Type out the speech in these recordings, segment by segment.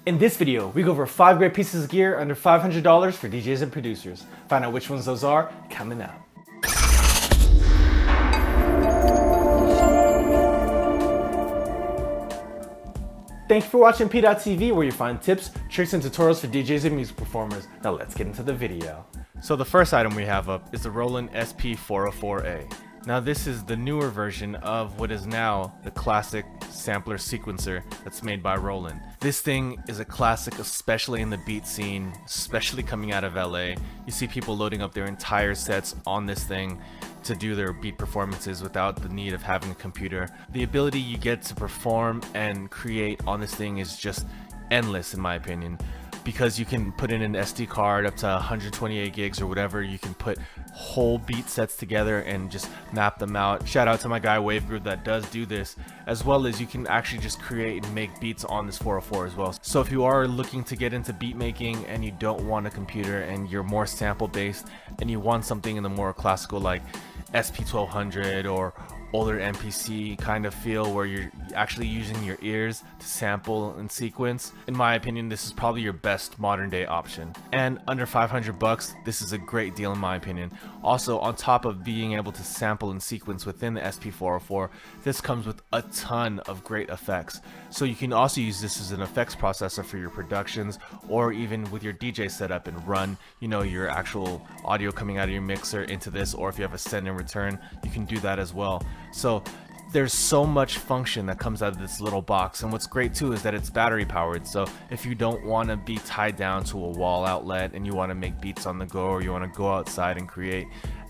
In this video, we go over 5 great pieces of gear under $500 for DJs and producers. Find out which ones those are coming up. Thank you for watching PDot TV, where you find tips, tricks, and tutorials for DJs and music performers. Now let's get into the video. So the first item we have up is the Roland SP404A. Now this is the newer version of what is now the classic sampler sequencer that's made by Roland. This thing is a classic, especially in the beat scene, especially coming out of LA. You see people loading up their entire sets on this thing to do their beat performances without the need of having a computer. The ability you get to perform and create on this thing is just endless, in my opinion, because you can put in an SD card up to 128 gigs or whatever. You can put whole beat sets together and just map them out. Shout out to my guy Wave Group that does do this, as well as you can actually just create and make beats on this 404 as well. So if you are looking to get into beat making and you don't want a computer and you're more sample based and you want something in the more classical like SP1200 or older MPC kind of feel where you're actually using your ears to sample and sequence, in my opinion, this is probably your best modern day option. And under 500 bucks, this is a great deal in my opinion. Also, on top of being able to sample and sequence within the SP404, this comes with a ton of great effects. So you can also use this as an effects processor for your productions, or even with your DJ setup and run, your actual audio coming out of your mixer into this, or if you have a send and return, you can do that as well. So there's so much function that comes out of this little box, and what's great too is that it's battery powered. So if you don't want to be tied down to a wall outlet and you want to make beats on the go, or you want to go outside and create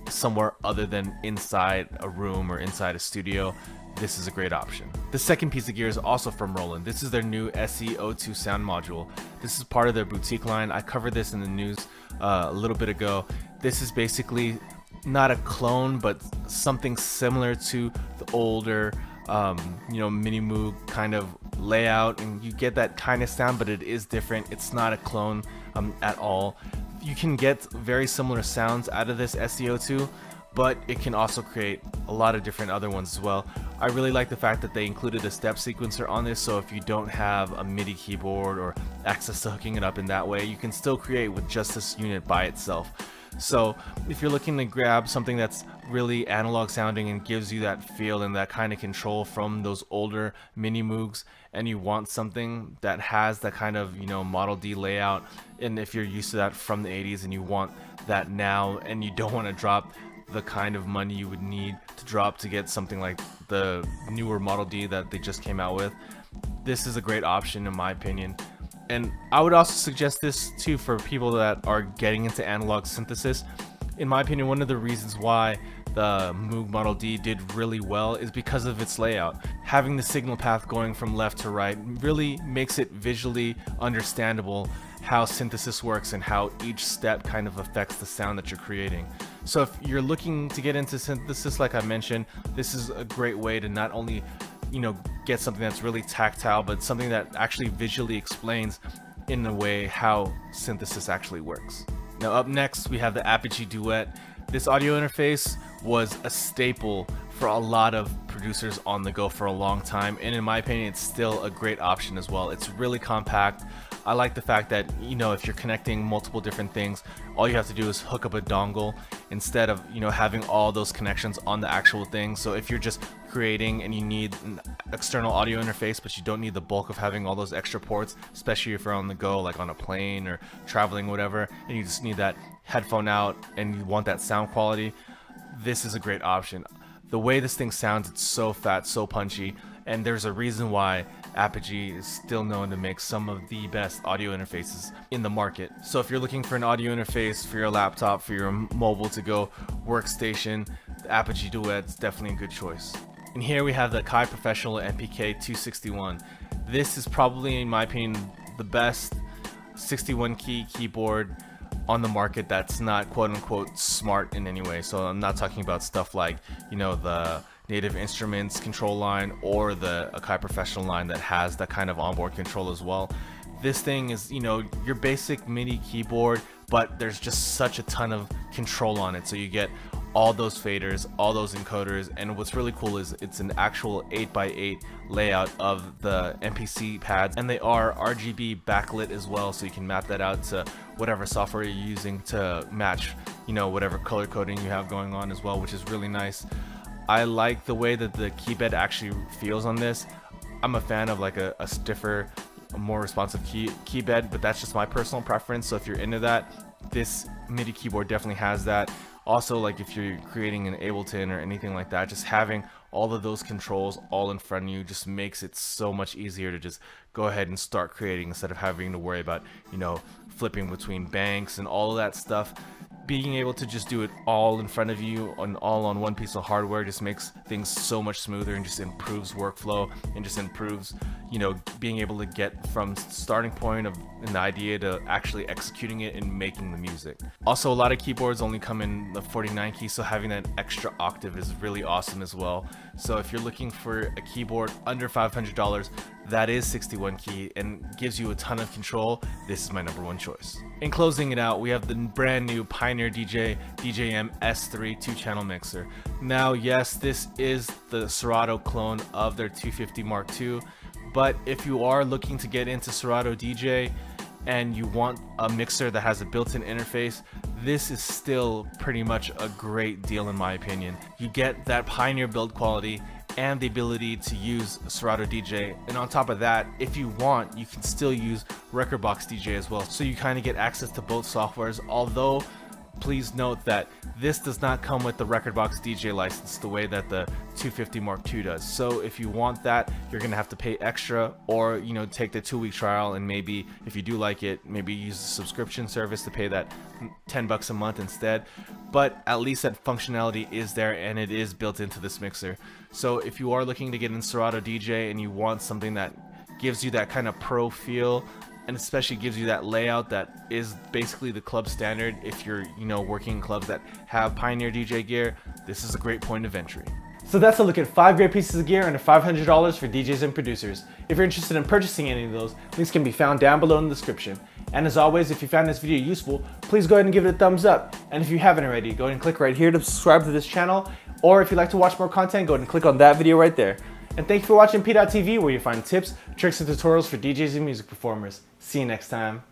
somewhere other than inside a room or inside a studio, this is a great option. The second piece of gear is also from Roland. This is their new SEO2 sound module. This is part of their boutique line. I covered this in the news a little bit ago. This is basically not a clone, but something similar to the older mini Moog kind of layout, and you get that kind of sound, but it is different. It's not a clone at all. You can get very similar sounds out of this SEO2, but it can also create a lot of different other ones as well. I really like the fact that they included a step sequencer on this, so if you don't have a MIDI keyboard or access to hooking it up in that way, you can still create with just this unit by itself. So if you're looking to grab something that's really analog sounding and gives you that feel and that kind of control from those older mini Moogs, and you want something that has that kind of Model D layout, and if you're used to that from the 80s and you want that now and you don't want to drop the kind of money you would need to drop to get something like the newer Model D that they just came out with, this is a great option in my opinion. And I would also suggest this too for people that are getting into analog synthesis. In my opinion, one of the reasons why the Moog Model D did really well is because of its layout. Having the signal path going from left to right really makes it visually understandable how synthesis works and how each step kind of affects the sound that you're creating. So if you're looking to get into synthesis, like I mentioned, this is a great way to not only get something that's really tactile, but something that actually visually explains in a way how synthesis actually works. Now up next we have the Apogee Duet. This audio interface was a staple for a lot of producers on the go for a long time, and in my opinion it's still a great option as well. It's really compact. I like the fact that if you're connecting multiple different things, all you have to do is hook up a dongle instead of having all those connections on the actual thing. So if you're just creating and you need an external audio interface but you don't need the bulk of having all those extra ports, especially if you're on the go, like on a plane or traveling, whatever, and you just need that headphone out and you want that sound quality, this is a great option. The way this thing sounds, it's so fat, so punchy, and there's a reason why Apogee is still known to make some of the best audio interfaces in the market. So if you're looking for an audio interface for your laptop, for your mobile to go workstation, the Apogee Duet is definitely a good choice. And here we have the Kai Professional MPK 261. This is probably, in my opinion, the best 61 key keyboard on the market that's not quote unquote smart in any way. So I'm not talking about stuff like the Native Instruments control line or the Akai Professional line that has that kind of onboard control as well. This thing is your basic MIDI keyboard, but there's just such a ton of control on it. So you get all those faders, all those encoders, and what's really cool is it's an actual 8x8 layout of the MPC pads, and they are RGB backlit as well, so you can map that out to whatever software you're using to match, you know, whatever color coding you have going on as well, which is really nice. I like the way that the key bed actually feels on this. I'm a fan of like a stiffer, more responsive key bed, but that's just my personal preference. So if you're into that, this MIDI keyboard definitely has that. Also, like if you're creating an Ableton or anything like that, just having all of those controls all in front of you just makes it so much easier to just go ahead and start creating instead of having to worry about, you know, flipping between banks and all of that stuff. Being able to just do it all in front of you all on one piece of hardware just makes things so much smoother and just improves workflow and just improves, you know, being able to get from starting point of an idea to actually executing it and making the music. Also, a lot of keyboards only come in the 49 key, so having that extra octave is really awesome as well. So if you're looking for a keyboard under $500 that is 61 key and gives you a ton of control, this is my #1 choice. In closing it out, we have the brand new Pioneer DJ MS30 2-channel mixer. Now, yes, this is the Serato clone of their 250 Mark II, but if you are looking to get into Serato DJ and you want a mixer that has a built-in interface, this is still pretty much a great deal in my opinion. You get that Pioneer build quality and the ability to use Serato DJ, and on top of that, if you want, you can still use Rekordbox DJ as well, so you kind of get access to both softwares. Although please note that this does not come with the Rekordbox DJ license the way that the 250 Mark II does. So if you want that, you're gonna have to pay extra, or, you know, take the 2-week trial, and maybe if you do like it, maybe use a subscription service to pay that $10 a month instead. But at least that functionality is there, and it is built into this mixer. So if you are looking to get in Serato DJ and you want something that gives you that kind of pro feel, and especially gives you that layout that is basically the club standard, if you're, you know, working in clubs that have Pioneer DJ gear, this is a great point of entry. So that's a look at 5 great pieces of gear under $500 for DJs and producers. If you're interested in purchasing any of those, links can be found down below in the description. And as always, if you found this video useful, please go ahead and give it a thumbs up. And if you haven't already, go ahead and click right here to subscribe to this channel. Or if you'd like to watch more content, go ahead and click on that video right there. And thank you for watching PDot TV, where you find tips, tricks, and tutorials for DJs and music performers. See you next time.